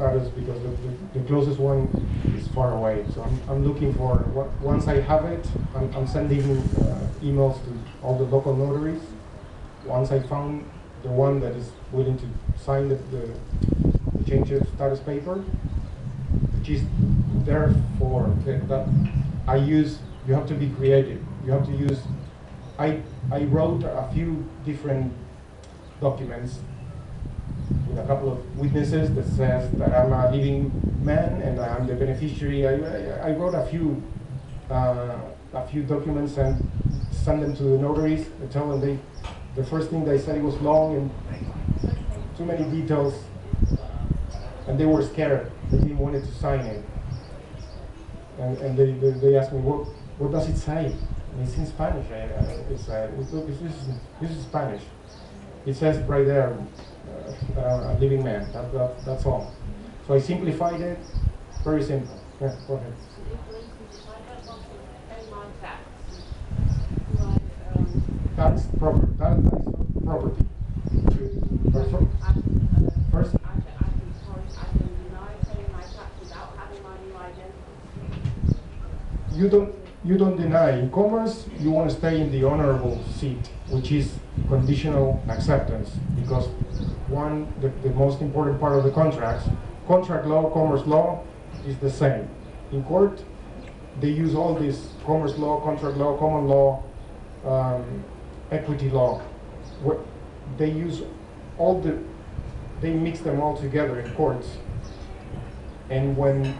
status because the closest one is far away. So I'm looking for, once I have it, I'm sending emails to all the local notaries. Once I found the one that is willing to sign the change of status paper, which is there for that I use, you have to be creative. You have to use, I wrote a few different documents with a couple of witnesses that says that I'm a living man and I'm the beneficiary. I wrote a few documents and sent them to the notaries. I tell them the first thing they said it was long and too many details, and they were scared. They didn't want to sign it, and they asked me, what does it say? And it's in Spanish. This is Spanish. It says right there, a living man. That's all. So I simplified it. Very simple. Yeah, go ahead. That's property. That is property. First, I can deny paying my tax without having my new identity. you don't deny. In commerce, you want to stay in the honorable seat, which is conditional acceptance, because the most important part of the contract law, commerce law, is the same. In court, they use all this commerce law, contract law, common law, equity law. They use they mix them all together in courts. And when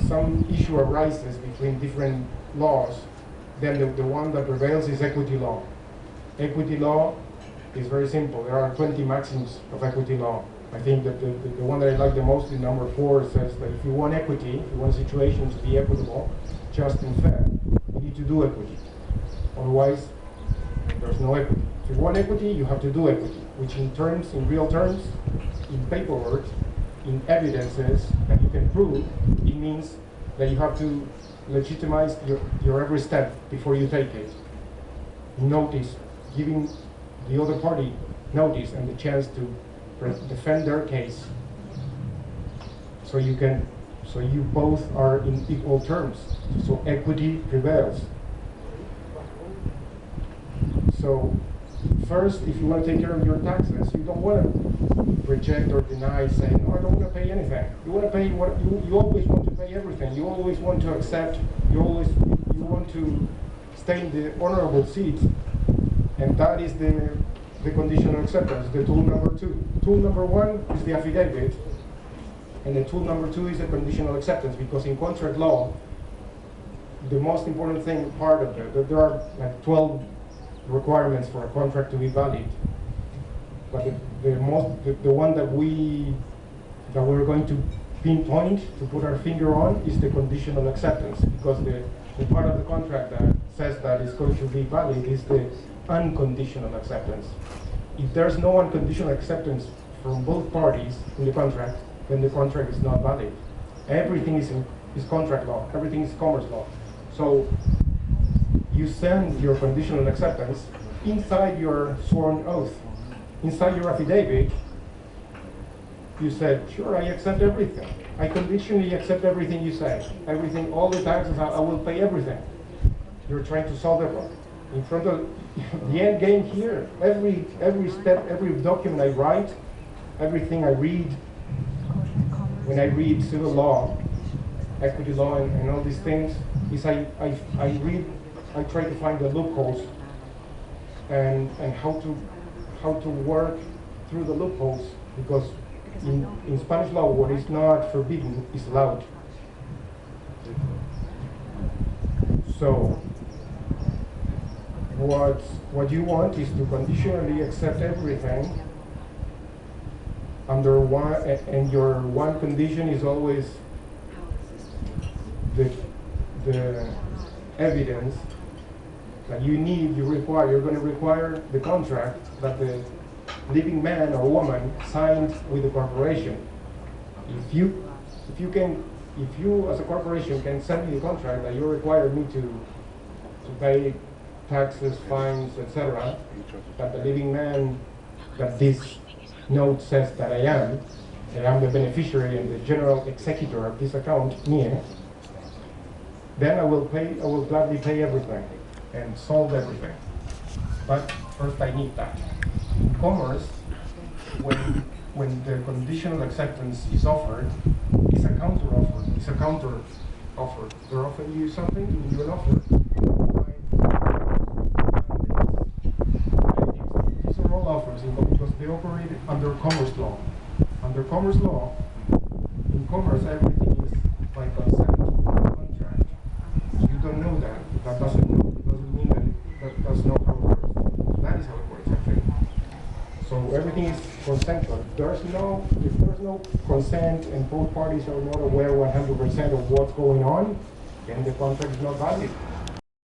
some issue arises between different laws, then the one that prevails is equity law. Equity law is very simple. There are 20 maxims of equity law. I think that the one that I like the most is number 4. It says that if you want equity, if you want a situation to be equitable, just and fair, you need to do equity. Otherwise, there's no equity. If you want equity, you have to do equity, which in real terms, in paperwork, in evidences that you can prove, it means that you have to legitimize your every step before you take it. Notice, giving the other party notice and the chance to defend their case, so you both are in equal terms, so equity prevails. So first, if you want to take care of your taxes, you don't want to reject or deny, saying, no, I don't want to pay anything. You want to pay what you always want to pay everything. You always want to accept. You want to stay in the honorable seat, and that is the conditional acceptance, the tool number 2. Tool number 1 is the affidavit, and the tool number 2 is the conditional acceptance, because in contract law, the most important part of it, there are like 12 requirements for a contract to be valid, but the one that we're going to pinpoint, to put our finger on, is the conditional acceptance, because the part of the contract that says that it's going to be valid is the unconditional acceptance. If there's no unconditional acceptance from both parties in the contract, then the contract is not valid. Everything is contract law. Everything is commerce law. So you send your conditional acceptance inside your sworn oath, inside your affidavit. You said, sure, I accept everything. I conditionally accept everything you say. Everything, all the taxes, I will pay everything. You're trying to solve it wrong. In front of the end game here, every step, every document I write, everything I read, when I read civil law, equity law, and all these things, is I try to find the loopholes and how to work through the loopholes, because in Spanish law, what is not forbidden is allowed. So what you want is to conditionally accept everything under one, and your one condition is always the evidence that you're going to require the contract that the living man or woman signed with the corporation. If you as a corporation can send me the contract that you require me to pay taxes, fines, etc., that the living man, that this note says that I am the beneficiary and the general executor of this account, me, then I will gladly pay everything and solve everything. But first I need that. In commerce, when the conditional acceptance is offered, it's a counter offer. It's a counter offer. They're offering you something, giving you an offer. These are all offers because they operate under commerce law. Under commerce law, in commerce, everything is by consent, contract. You don't know that. That doesn't mean that doesn't know how it works. That is how it works, actually. So everything is consensual. If there's no consent and both parties are not aware 100% of what's going on, then the contract is not valid.